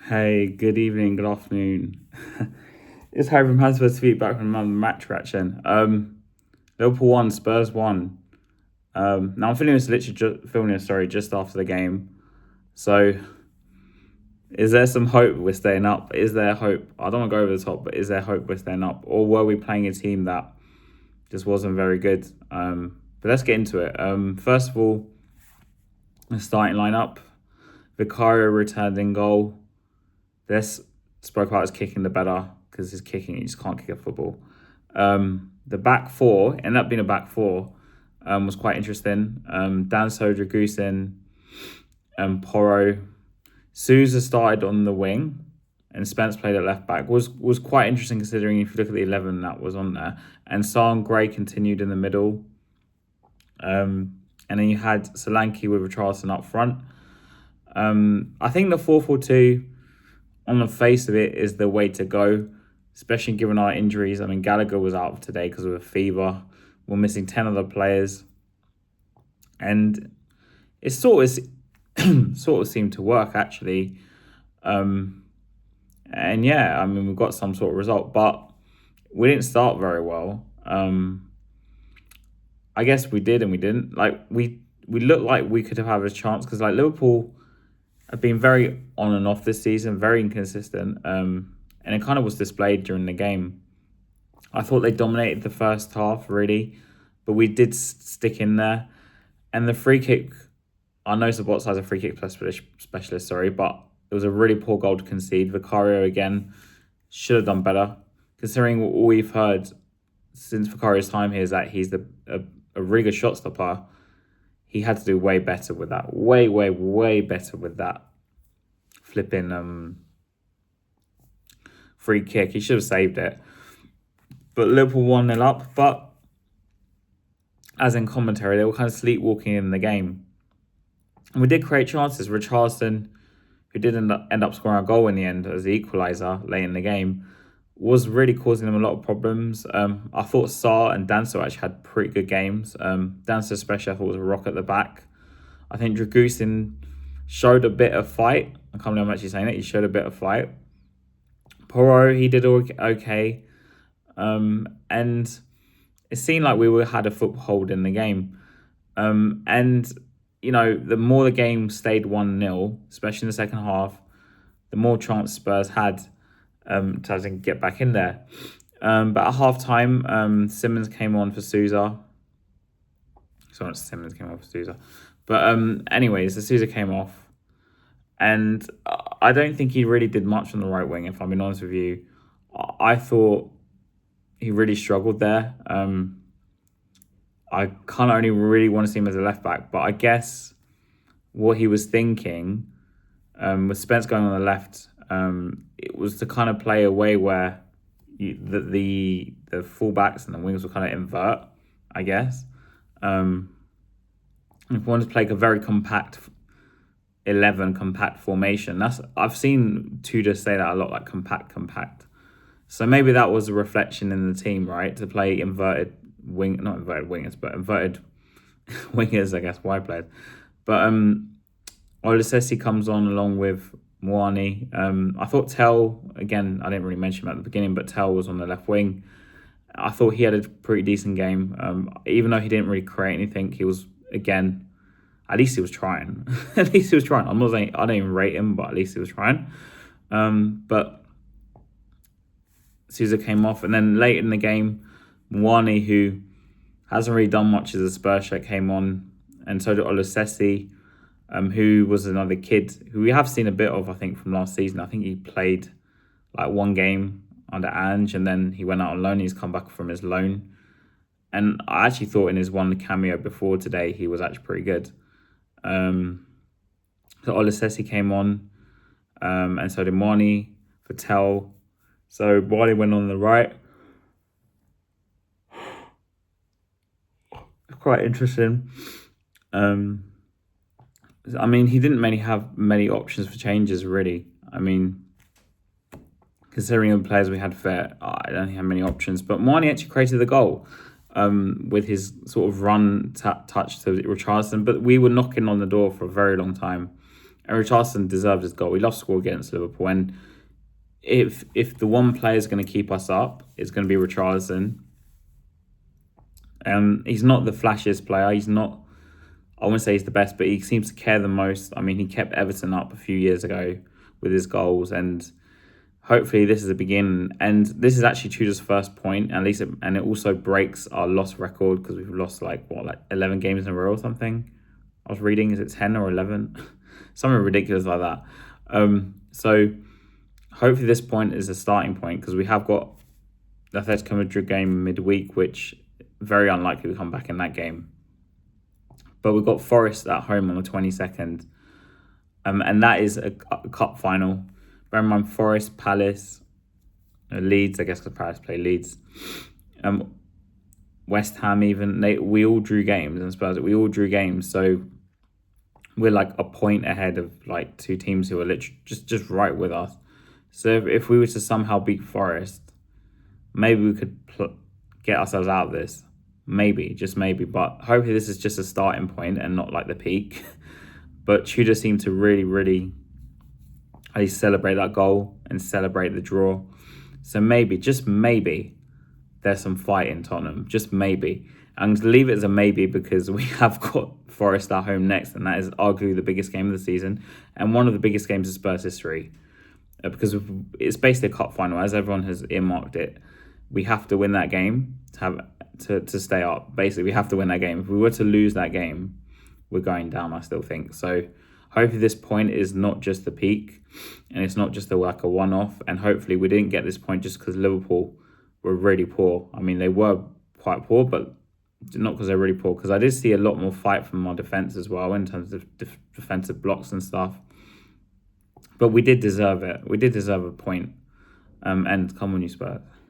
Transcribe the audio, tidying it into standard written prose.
Hey, good evening, good afternoon. It's Harry from Hansford Speak back from another match reaction. Liverpool won, Spurs won. Now I'm filming this story just after the game. So, is there some hope we're staying up? Is there hope? I don't want to go over the top, but is there hope we're staying up, or were we playing a team that just wasn't very good? But let's get into it. First of all, the starting lineup: Vicario returned in goal. This spoke about his kicking the better because his kicking, he just can't kick a football. The back four, ended up being a back four, was quite interesting. Danso, Dragusin, Porro. Souza started on the wing and Spence played at left back. Was quite interesting considering if you look at the 11 that was on there. And Son Gray continued in the middle. And then you had Solanke with Richarlison up front. I think the 4-4-2 on the face of it is the way to go, especially given our injuries. I mean, Gallagher was out today because of a fever. We're missing 10 other players. And it sort of seemed to work, actually. And yeah, I mean, we've got some sort of result, but we didn't start very well. I guess we did and we didn't. Like, we looked like we could have had a chance because, like, Liverpool have been very on and off this season, very inconsistent, and it kind of was displayed during the game. I thought they dominated the first half, really, but we did stick in there. And the free kick, I know Sabot's a free kick specialist, sorry, but it was a really poor goal to concede. Vicario, again, should have done better, considering all we've heard since Vicario's time here is that he's a really good shot stopper. He had to do way better with that. Way better with that flipping free kick. He should have saved it. But Liverpool 1-0 up. But as in commentary, they were kind of sleepwalking in the game. And we did create chances. Richarlison, who did end up scoring a goal in the end as the equaliser late in the game, was really causing them a lot of problems. I thought Sarr and Danso actually had pretty good games. Danso especially I thought was a rock at the back. I think Dragusin showed a bit of fight. I can't believe I'm actually saying it. He showed a bit of fight. Porro, he did okay. And it seemed like we had a foothold in the game. And, you know, the more the game stayed 1-0, especially in the second half, the more chance Spurs had to get back in there. But at half time, Simmons came on for Souza. Sorry, not Simmons came on for Souza. But anyways, the Souza came off. And I don't think he really did much on the right wing, if I'm being honest with you. I thought he really struggled there. I kind of only really want to see him as a left back. But I guess what he was thinking with Spence going on the left, it was to kind of play a way where the fullbacks and the wings will kind of invert, I guess. If we wanted to play a very compact 11, compact formation, I've seen Tudor say that a lot, like compact. So maybe that was a reflection in the team, right? To play not inverted wingers, but inverted wingers, I guess, wide players. But Olusesi comes on along with Moani. I thought Tell, again, I didn't really mention him at the beginning, but Tell was on the left wing. I thought he had a pretty decent game. Even though he didn't really create anything, he was, again, at least he was trying. At least he was trying. I'm not saying I don't even rate him, but at least he was trying. But Souza came off, and then late in the game, Moani, who hasn't really done much as a Spurs shirt, came on, and so did Olusesi, who was another kid who we have seen a bit of, I think, from last season. I think he played like one game under Ange, and then he went out on loan. He's come back from his loan. And I actually thought in his one cameo before today, he was actually pretty good. So Olusesi came on, and so did Moani, Patel. So Moani went on the right. Quite interesting. I mean, he didn't have many options for changes, really. I mean, considering the players we had fair, I don't think he had many options. But Moani actually created the goal with his sort of run touch to Richarlison. But we were knocking on the door for a very long time. And Richarlison deserves his goal. We lost score against Liverpool, and if the one player is going to keep us up, it's going to be Richarlison. He's not the flashiest player. He's not, I wouldn't say he's the best, but he seems to care the most. I mean, he kept Everton up a few years ago with his goals, and hopefully this is a beginning. And this is actually Tudor's first point, at least, and it also breaks our loss record because we've lost like 11 games in a row or something. I was reading, is it 10 or 11? Something ridiculous like that. So hopefully this point is a starting point, because we have got the Atletico Madrid game midweek, which very unlikely we come back in that game. But we've got Forest at home on the 22nd. And that is a cup final. Bear in mind, Forest, Palace, Leeds, I guess, because Palace play Leeds. West Ham even, we all drew games, and Spurs, we all drew games. So we're like a point ahead of like two teams who are literally just right with us. So if we were to somehow beat Forest, maybe we could get ourselves out of this. Maybe, just maybe. But hopefully this is just a starting point and not like the peak. But Tudor seemed to really at least celebrate that goal and celebrate the draw. So maybe, just maybe, there's some fight in Tottenham. Just maybe. I'm going to leave it as a maybe because we have got Forest at home next, and that is arguably the biggest game of the season and one of the biggest games of Spurs history. Because it's basically a cup final, as everyone has earmarked it. We have to win that game to stay up. Basically, we have to win that game. If we were to lose that game, we're going down, I still think. So hopefully this point is not just the peak, and it's not just a one-off. And hopefully we didn't get this point just because Liverpool were really poor. I mean, they were quite poor, but not because they're really poor. Because I did see a lot more fight from our defence as well in terms of defensive blocks and stuff. But we did deserve it. We did deserve a point. And come on, you Spurs.